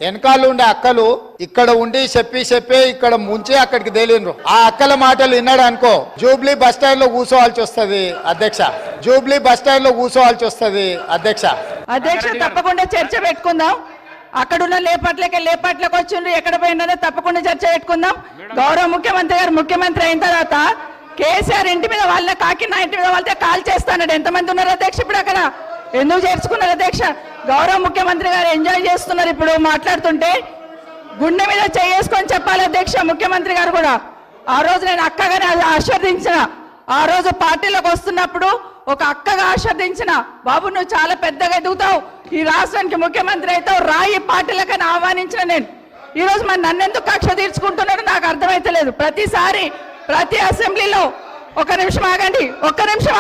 వెనకాల ఉండే అక్కలు ఇక్కడ ఉండి చెప్పి ఇక్కడ ముంచి అక్కడికి తేలినరు. ఆ అక్కల మాటలు విన్నాడు అనుకో జూబ్లీ బస్ స్టాండ్ లో కూర్చోవాల్సి వస్తుంది అధ్యక్ష. జూబ్లీ బస్ స్టాండ్ లో కూర్చోవాల్సి వస్తుంది అధ్యక్ష. తప్పకుండా చర్చ పెట్టుకుందాం. అక్కడున్న లేపాట్లకు వచ్చిండ్రు, ఎక్కడ పోయినారో తప్పకుండా చర్చ పెట్టుకుందాం. గౌరవ ముఖ్యమంత్రి గారు ముఖ్యమంత్రి అయిన తర్వాత కేసీఆర్ ఇంటి మీద వాళ్ళ కాకినా ఇంటి మీద వాళ్ళతో కాల్ చేస్తాడు. ఎంతమంది ఉన్నారు అధ్యక్ష? ఇప్పుడు అక్కడ ఎందుకు చేర్చుకున్నారు అధ్యక్ష? గౌరవ ముఖ్యమంత్రి గారు ఎంజాయ్ చేస్తున్నారు. ఇప్పుడు మాట్లాడుతుంటే గుండె మీద చేసుకొని చెప్పాలి అధ్యక్ష. ముఖ్యమంత్రి గారు కూడా ఆ రోజు నేను అక్కగానే ఆశీర్వదించిన, ఆ రోజు పార్టీలోకి వస్తున్నప్పుడు ఒక అక్కగా ఆశీర్వదించిన, బాబు నువ్వు చాలా పెద్దగా ఎదుగుతావు, ఈ రాష్ట్రానికి ముఖ్యమంత్రి అవుతావు, రాయి పార్టీలకని ఆహ్వానించిన నేను. ఈ రోజు మరి నన్నెందుకు కక్ష తీర్చుకుంటున్నాడు నాకు అర్థమైతలేదు. ప్రతిసారి ప్రతి అసెంబ్లీలో ఒక్క నిమిషం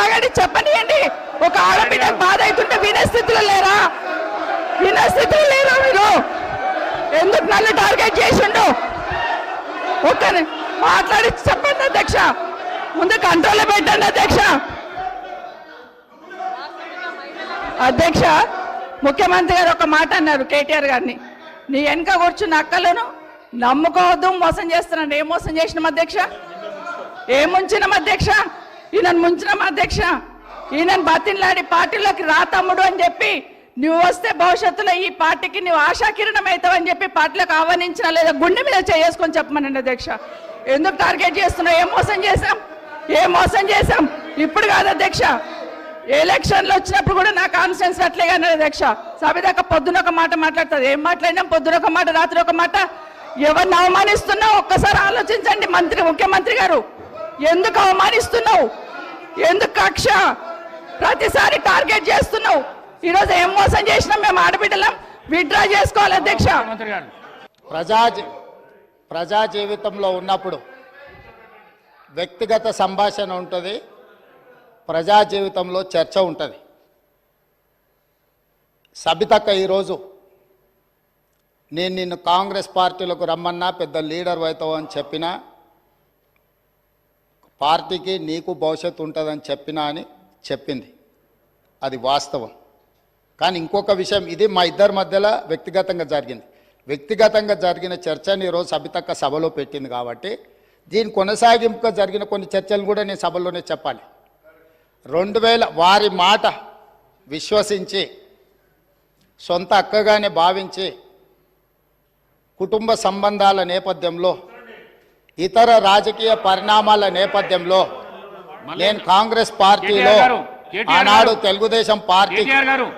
ఆగండి చెప్పనియండి. ఒక ఆడబిడ్డ బాధ అవుతుంటే వినే స్థితిలో లేరా మీరు? ఎందుకు నన్ను టార్గెట్ చేసిండు? మాట్లాడి చెప్పండి అధ్యక్ష, ముందు కంట్రోల్లో పెట్టండి అధ్యక్ష. ముఖ్యమంత్రి గారు ఒక మాట అన్నారు కేటీఆర్ గారిని, నీ వెనక కూర్చున్న అక్కలను నమ్ముకోవద్దు, మోసం చేస్తున్నాడు. ఏం మోసం చేసినాం అధ్యక్ష? ఏం ముంచినాం అధ్యక్ష? ఈయనను ముంచినాం అధ్యక్ష. ఈయనను బతిన్లాడి పార్టీలోకి రా తమ్ముడు అని చెప్పి, నువ్వు వస్తే భవిష్యత్తులో ఈ పార్టీకి నువ్వు ఆశాకిరణం అవుతావు అని చెప్పి పార్టీలకు ఆహ్వానించినా లేదా గుండె మీద చేసుకొని చెప్పమనండి అధ్యక్ష. ఎందుకు టార్గెట్ చేస్తున్నావు? ఏం మోసం చేశాం? ఇప్పుడు కాదు అధ్యక్ష, ఎలక్షన్లు వచ్చినప్పుడు కూడా నా కాన్ఫిడెన్స్ అట్లేగా అధ్యక్ష. సభదాకా పొద్దున ఒక మాట మాట్లాడుతుంది. ఏం మాట్లాడినాం? పొద్దున ఒక మాట, రాత్రి ఒక మాట. ఎవరిని అవమానిస్తున్నావు ఒక్కసారి ఆలోచించండి ముఖ్యమంత్రి గారు. ఎందుకు అవమానిస్తున్నావు? ఎందుకు కక్ష? ప్రతిసారి టార్గెట్ చేస్తున్నావు. ఈరోజు ఏం మోసం చేసినాం? మేము ఆడబిడ్డలం విత్డ్రా చేసుకోవాలి అధ్యక్ష. ప్రజా జీవితంలో ఉన్నప్పుడు వ్యక్తిగత సంభాషణ ఉంటుంది, ప్రజా జీవితంలో చర్చ ఉంటుంది. సబితక్క ఈరోజు నేను నిన్ను కాంగ్రెస్ పార్టీలకు రమ్మన్నా పెద్ద లీడర్ అవుతావు అని చెప్పినా, పార్టీకి నీకు భవిష్యత్తు ఉంటుందని చెప్పినా అని చెప్పింది. అది వాస్తవం. కానీ ఇంకొక విషయం, ఇది మా ఇద్దరి మధ్యలో వ్యక్తిగతంగా జరిగిన చర్చని ఈరోజు సబితక్క సభలో పెట్టింది కాబట్టి దీని కొనసాగింపుగా జరిగిన కొన్ని చర్చలు కూడా నేను సభలోనే చెప్పాలి. 2000 వారి మాట విశ్వసించి సొంత అక్కగానే భావించి కుటుంబ సంబంధాల నేపథ్యంలో ఇతర రాజకీయ పరిణామాల నేపథ్యంలో నేను కాంగ్రెస్ పార్టీలో ఆనాడు తెలుగుదేశం పార్టీ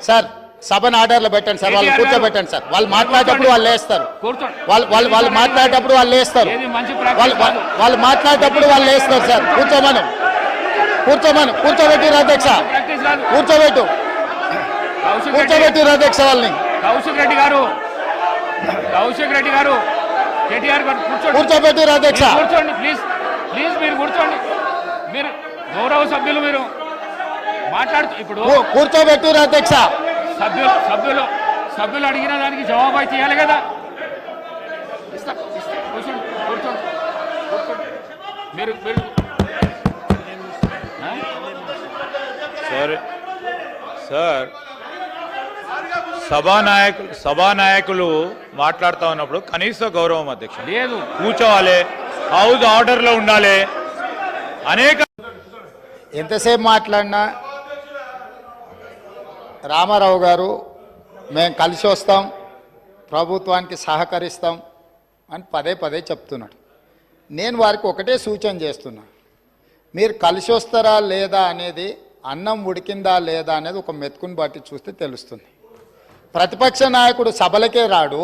సార్ సభను ఆర్డర్లో పెట్టండి సార్, వాళ్ళు కూర్చోబెట్టండి సార్. వాళ్ళు మాట్లాడేటప్పుడు వాళ్ళు లేస్తారు, వాళ్ళు మాట్లాడేటప్పుడు వాళ్ళు లేస్తారు, వాళ్ళు మాట్లాడేటప్పుడు వాళ్ళు లేస్తారు సార్. కూర్చోబెట్టిరు అధ్యక్ష, కూర్చోబెట్టిరు అధ్యక్ష వాళ్ళని. కౌశిక్ రెడ్డి గారు కూర్చోబెట్టిరు అధ్యక్ష. కూర్చోండి ప్లీజ్ మీరు కూర్చోండి. మీరు గౌరవ సభ్యులు మీరు మాట్లాడుతూ ఇప్పుడు కూర్చోబెట్టిరు అధ్యక్ష. సభ్యులు అడిగిన దానికి జవాబు అయితే ఇవ్వాలి కదా. కూర్చోండి మీరు సార్ సభానాయకులు మాట్లాడుతూ ఉన్నప్పుడు కనీస గౌరవం అధ్యక్ష లేదు. కూర్చోవాలి, హౌస్ ఆర్డర్లో ఉండాలి. అనేక ఎంతసేపు మాట్లాడినా రామారావు గారు మేము కలిసి వస్తాం, ప్రభుత్వానికి సహకరిస్తాం అని పదే చెప్తున్నాడు. నేను వారికి ఒకటే సూచన చేస్తున్నా, మీరు కలిసి వస్తారా లేదా అనేది, అన్నం ఉడికిందా లేదా అనేది ఒక మెతుకుని బట్టి చూస్తే తెలుస్తుంది. ప్రతిపక్ష నాయకుడు సభలకే రాడు,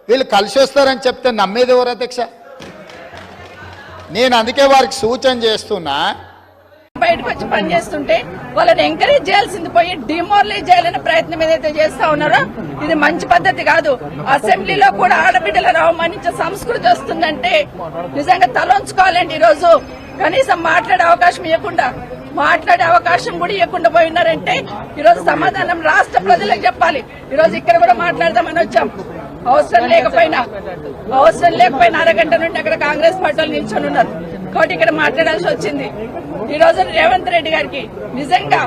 వీళ్ళు కలిసి వస్తారని చెప్తే నమ్మేది ఎవరు అధ్యక్ష? నేను అందుకే వారికి సూచన చేస్తున్నా, బయటకు వచ్చి పనిచేస్తుంటే వాళ్ళని ఎంకరేజ్ చేయాల్సింది పోయి డిమోరలైజ్ చేయాలనే ప్రయత్నం ఏదైతే చేస్తా ఉన్నారో ఇది మంచి పద్ధతి కాదు. అసెంబ్లీలో కూడా ఆడబిడ్డలను అవమానించే సంస్కృతి వస్తుందంటే నిజంగా తలంచుకోవాలండి. ఈరోజు కనీసం మాట్లాడే అవకాశం కూడా ఇవ్వకుండా పోయినారంటే ఈరోజు సమాధానం రాష్ట్ర ప్రజలకు చెప్పాలి. ఈరోజు ఇక్కడ కూడా మాట్లాడదామని వచ్చాం. అవసరం లేకపోయినా అరగంట నుండి అక్కడ కాంగ్రెస్ పార్టీ నిల్చొని ఉన్నారు కాబట్టి ఇక్కడ మాట్లాడాల్సి వచ్చింది. ఈ రోజు రేవంత్ రెడ్డి గారికి నిజంగా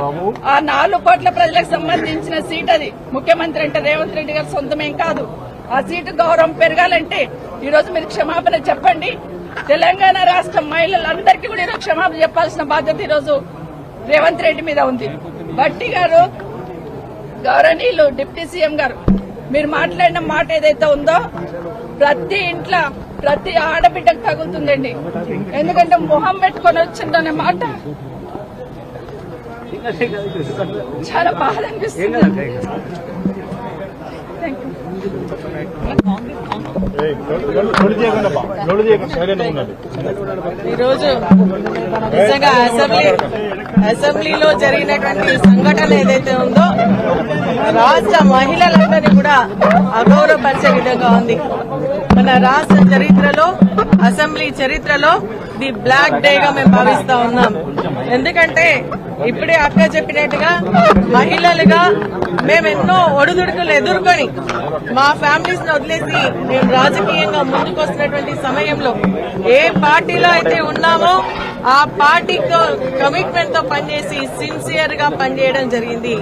ఆ 4 కోట్ల ప్రజలకు సంబంధించిన సీట్, అది ముఖ్యమంత్రి అంటే రేవంత్ రెడ్డి గారి సొంతమేం కాదు. ఆ సీటు గౌరవం పెరగాలంటే ఈరోజు మీరు క్షమాపణ చెప్పండి. తెలంగాణ రాష్ట్ర మహిళలందరికీ కూడా ఈరోజు క్షమాపణ చెప్పాల్సిన బాధ్యత ఈరోజు రేవంత్ రెడ్డి మీద ఉంది. భట్టి గారు, గౌరవనీయులు డిప్యూటీ సీఎం గారు, మీరు మాట్లాడిన మాట ఏదైతే ఉందో ప్రతి ఇంట్లో ప్రతి ఆడబిడ్డకు తగులుతుందండి. ఎందుకంటే మొహం పెట్టుకొని వచ్చిందనే మాట చాలా బాధ అనిపిస్తుంది. ఈరోజు నిజంగా అసెంబ్లీలో జరిగినటువంటి సంఘటన ఏదైతే ఉందో రాష్ట్ర మహిళలందరినీ కూడా అగౌరవపరిచే విధంగా ఉంది. మన రాష్ట్ర చరిత్రలో, అసెంబ్లీ చరిత్రలో ది బ్లాక్ డేగా మేము భావిస్తా ఉన్నాం. ఎందుకంటే ఇప్పుడే అక్క చెప్పినట్టుగా మహిళలుగా మేము ఎన్నో ఒడిదుడుకులు ఎదుర్కొని మా ఫ్యామిలీస్ ని వదిలేసి మేము రాజకీయంగా ముందుకు వస్తున్నటువంటి సమయంలో ఏ పార్టీలో అయితే ఉన్నామో ఆ పార్టీతో కమిట్మెంట్ తో పనిచేసి సిన్సియర్ గా పనిచేయడం జరిగింది.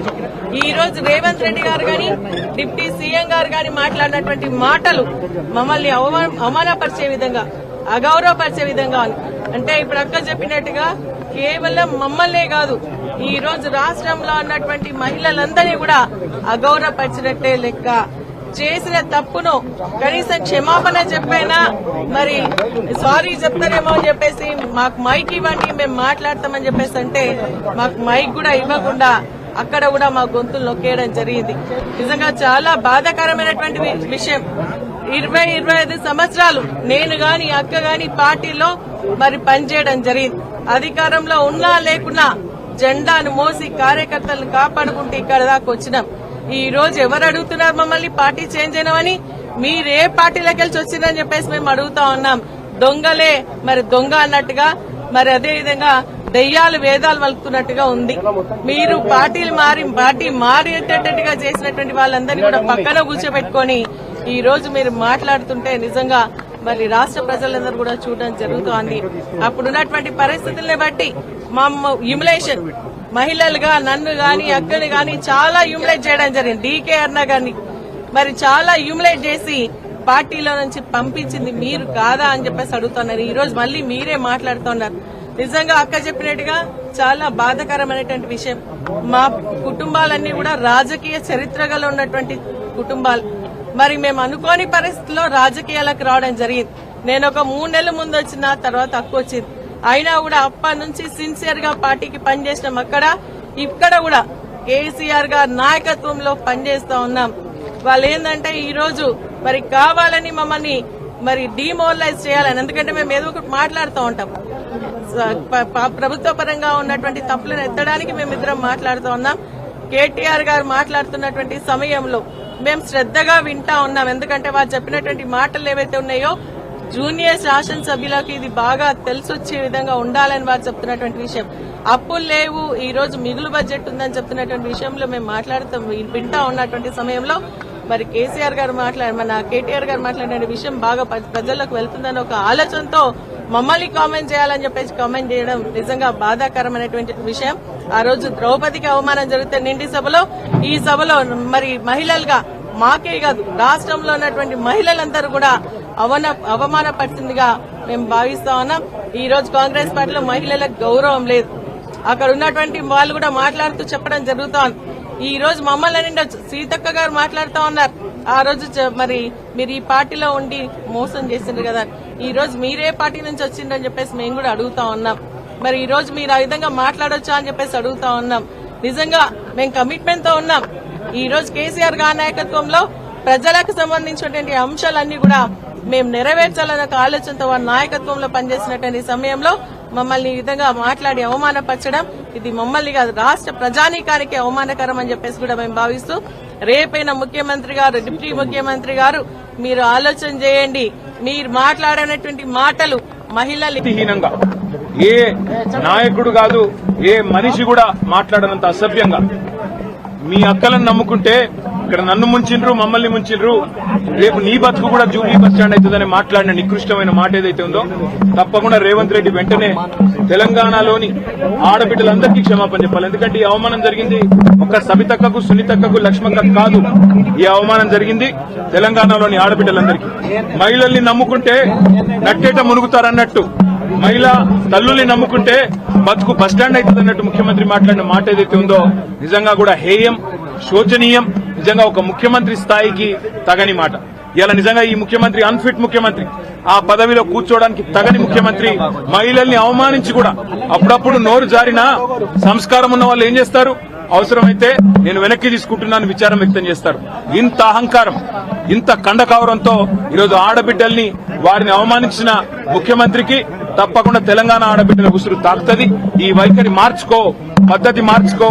ఈ రోజు రేవంత్ రెడ్డి గారు గాని డిప్యూటీ సీఎం గారు గాని మాట్లాడినటువంటి మాటలు మమ్మల్ని అవమానపరిచే విధంగా, అగౌరవపరిచే విధంగా ఉంది. అంటే ఇప్పుడు అక్క చెప్పినట్టుగా కేవలం మమ్మల్నే కాదు, ఈ రోజు రాష్ట్రంలో ఉన్నటువంటి మహిళలందరినీ కూడా అగౌరవపరిచినట్టే లెక్క. చేసిన తప్పును కనీసం క్షమాపణ చెప్పైనా మరి సారీ చెప్తారేమో అని చెప్పేసి మాకు మైక్ ఇవ్వండి మేము మాట్లాడతామని చెప్పేసి అంటే మాకు మైక్ కూడా ఇవ్వకుండా అక్కడ కూడా మా గొంతులు నొక్కేయడం జరిగింది. నిజంగా చాలా బాధాకరమైనటువంటి విషయం. 20-25 సంవత్సరాలు నేను గాని అక్క గాని పార్టీలో మరి పనిచేయడం జరిగింది. అధికారంలో ఉన్నా లేకున్నా జెండాను మోసి కార్యకర్తలను కాపాడుకుంటూ ఇక్కడ దాకా వచ్చినాం. ఈ రోజు ఎవరు అడుగుతున్నారు మమ్మల్ని పార్టీ చేంజ్ అయినామని? మీరే పార్టీలోకి వెళ్ళి వచ్చిందని చెప్పేసి మేము అడుగుతా ఉన్నాం. దొంగలే మరి దొంగ అన్నట్టుగా, మరి అదే విధంగా దెయ్యాలు వేదాలు వలుకుతున్నట్టుగా ఉంది. మీరు పార్టీ మారేటట్టుగా చేసినటువంటి వాళ్ళందరినీ కూడా పక్కన కూర్చోబెట్టుకొని ఈ రోజు మీరు మాట్లాడుతుంటే నిజంగా మరి రాష్ట్ర ప్రజలందరూ కూడా చూడడం జరుగుతోంది. అప్పుడున్నటువంటి పరిస్థితుల్ని బట్టి మా హ్యూమిలేషన్ మహిళలుగా నన్ను గాని అక్కని గాని చాలా హ్యూమిలేట్ చేయడం జరిగింది. డీకే అన్న గాని మరి చాలా హ్యూమిలేట్ చేసి పార్టీలో నుంచి పంపించింది మీరు కాదా అని చెప్పేసి అడుగుతున్నారు. ఈ రోజు మళ్ళీ మీరే మాట్లాడుతున్నారు. నిజంగా అక్క చెప్పినట్టుగా చాలా బాధాకరమైనటువంటి విషయం. మా కుటుంబాలన్నీ కూడా రాజకీయ చరిత్రగా ఉన్నటువంటి కుటుంబాలు. మరి మేము అనుకోని పరిస్థితుల్లో రాజకీయాలకు రావడం జరిగింది. నేను ఒక 3 నెలల ముందు వచ్చిన తర్వాత అక్క వచ్చింది. అయినా కూడా అప్పటి నుంచి సిన్సియర్ గా పార్టీకి పనిచేసినాం. ఇక్కడ కూడా కేసీఆర్ గారి నాయకత్వంలో పనిచేస్తా ఉన్నాం. వాళ్ళు ఏంటంటే ఈ రోజు మరి కావాలని మమ్మల్ని మరి డిమోరలైజ్ చేయాలని, ఎందుకంటే మేము ఏదో ఒకటి మాట్లాడుతూ ఉంటాం. ప్రభుత్వ పరంగా ఉన్నటువంటి తప్పులను ఎత్తడానికి మేమిద్దరం మాట్లాడుతూ ఉన్నాం. కేటీఆర్ గారు మాట్లాడుతున్నటువంటి సమయంలో మేము శ్రద్దగా వింటా ఉన్నాం. ఎందుకంటే వారు చెప్పినటువంటి మాటలు ఏవైతే ఉన్నాయో జూనియర్ శాసనసభ్యులకు ఇది బాగా తెలిసొచ్చే విధంగా ఉండాలని వారు చెప్తున్నటువంటి విషయం. అప్పులు లేవు, ఈ రోజు మిగులు బడ్జెట్ ఉందని చెప్తున్నటువంటి విషయంలో మేము వింటా ఉన్నటువంటి సమయంలో మరి కేటీఆర్ గారు మాట్లాడిన విషయం బాగా ప్రజల్లోకి వెళ్తుందని ఒక ఆలోచనతో మమ్మల్ని కామెంట్ చేయాలని చెప్పేసి కామెంట్ చేయడం నిజంగా బాధాకరమైనటువంటి విషయం. ఆ రోజు ద్రౌపదికి అవమానం జరిగితే నిండి సభలో, ఈ సభలో మరి మహిళలుగా మాకే కాదు రాష్ట్రంలో ఉన్నటువంటి మహిళలందరూ కూడా అవమానపరిచిందిగా మేము భావిస్తా ఉన్నాం. ఈ రోజు కాంగ్రెస్ పార్టీలో మహిళలకు గౌరవం లేదు. అక్కడ ఉన్నటువంటి వాళ్ళు కూడా మాట్లాడుతూ చెప్పడం జరుగుతోంది. ఈ రోజు మమ్మల్ని నిండా సీతక్క గారు మాట్లాడుతూ ఉన్నారు. ఆ రోజు మరి మీరు ఈ పార్టీలో ఉండి మోసం చేసిండ్రు కదా, ఈ రోజు మీరే పార్టీ నుంచి వచ్చిండ్రని చెప్పేసి మేము కూడా అడుగుతా ఉన్నాం. మరి ఈ రోజు మీరు ఆ విధంగా మాట్లాడొచ్చా అని చెప్పేసి అడుగుతా ఉన్నాం. నిజంగా మేము కమిట్మెంట్ తో ఉన్నాం. ఈ రోజు కేసీఆర్ గారి నాయకత్వంలో ప్రజలకు సంబంధించినటువంటి అంశాలన్నీ కూడా మేము నెరవేర్చాలన్న ఒక ఆలోచనతో వారి నాయకత్వంలో పనిచేసినటువంటి సమయంలో మమ్మల్ని ఈ విధంగా మాట్లాడి అవమానపరచడం ఇది మమ్మల్ని కాదు రాష్ట్ర ప్రజానీకానికి అవమానకరం అని చెప్పేసి కూడా మేము భావిస్తూ రేపైన ముఖ్యమంత్రి గారు, డిప్యూటీ ముఖ్యమంత్రి గారు మీరు ఆలోచన చేయండి. మీరు మాట్లాడినటువంటి మాటలు మహిళలు ఏ నాయకుడు కాదు, ఏ మనిషి కూడా మాట్లాడనంత అసభ్యంగా మీ అక్కలను నమ్ముకుంటే ఇక్కడ నన్ను ముంచిండ్రు, మమ్మల్ని ముంచిండ్రు, రేపు నీ బతుకు కూడా జూబ్లీ బస్ స్టాండ్ అవుతుందని మాట్లాడిన నికృష్టమైన మాట ఏదైతే ఉందో తప్పకుండా రేవంత్ రెడ్డి వెంటనే తెలంగాణలోని ఆడబిడ్డలందరికీ క్షమాపణ చెప్పాలి. ఎందుకంటే ఈ అవమానం జరిగింది ఒక్క సబితక్కకు, సునీతక్కకు, లక్ష్మక్కకు కాదు. ఈ అవమానం జరిగింది తెలంగాణలోని ఆడబిడ్డలందరికీ. మహిళల్ని నమ్ముకుంటే నట్టేట మునుగుతారన్నట్టు, మహిళా తల్లుల్ని నమ్ముకుంటే బతుకు బస్టాండ్ అవుతుంది అన్నట్టు ముఖ్యమంత్రి మాట్లాడిన మాట ఏదైతే ఉందో నిజంగా కూడా హేయం, శోచనీయం, నిజంగా ఒక ముఖ్యమంత్రి స్థాయికి తగని మాట. ఇలా నిజంగా ఈ ముఖ్యమంత్రి అన్ఫిట్ ముఖ్యమంత్రి, ఆ పదవిలో కూర్చోవడానికి తగని ముఖ్యమంత్రి. మహిళల్ని అవమానించి కూడా అప్పుడప్పుడు నోరు జారినా సంస్కారం ఉన్న వాళ్ళు ఏం చేస్తారు, అవసరమైతే నేను వెనక్కి తీసుకుంటున్నాను విచారం వ్యక్తం చేస్తారు. ఇంత అహంకారం, ఇంత కండకావరంతో ఈరోజు ఆడబిడ్డల్ని వారిని అవమానించిన ముఖ్యమంత్రికి తప్పకుండా తెలంగాణ ఆడబిడ్డల ఉసురు తాకుతుంది. ఈ వైఖరి మార్చుకో, పద్ధతి మార్చుకో.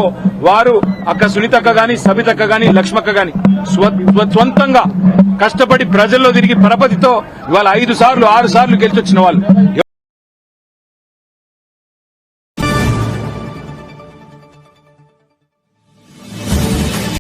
వారు అక్క సునీతక్క గాని, సబితక్క గాని, లక్ష్మక్క గాని స్వంతంగా కష్టపడి ప్రజల్లో తిరిగి పరపతితో ఇవాళ 5 సార్లు 6 సార్లు గెలిచొచ్చిన వాళ్ళు.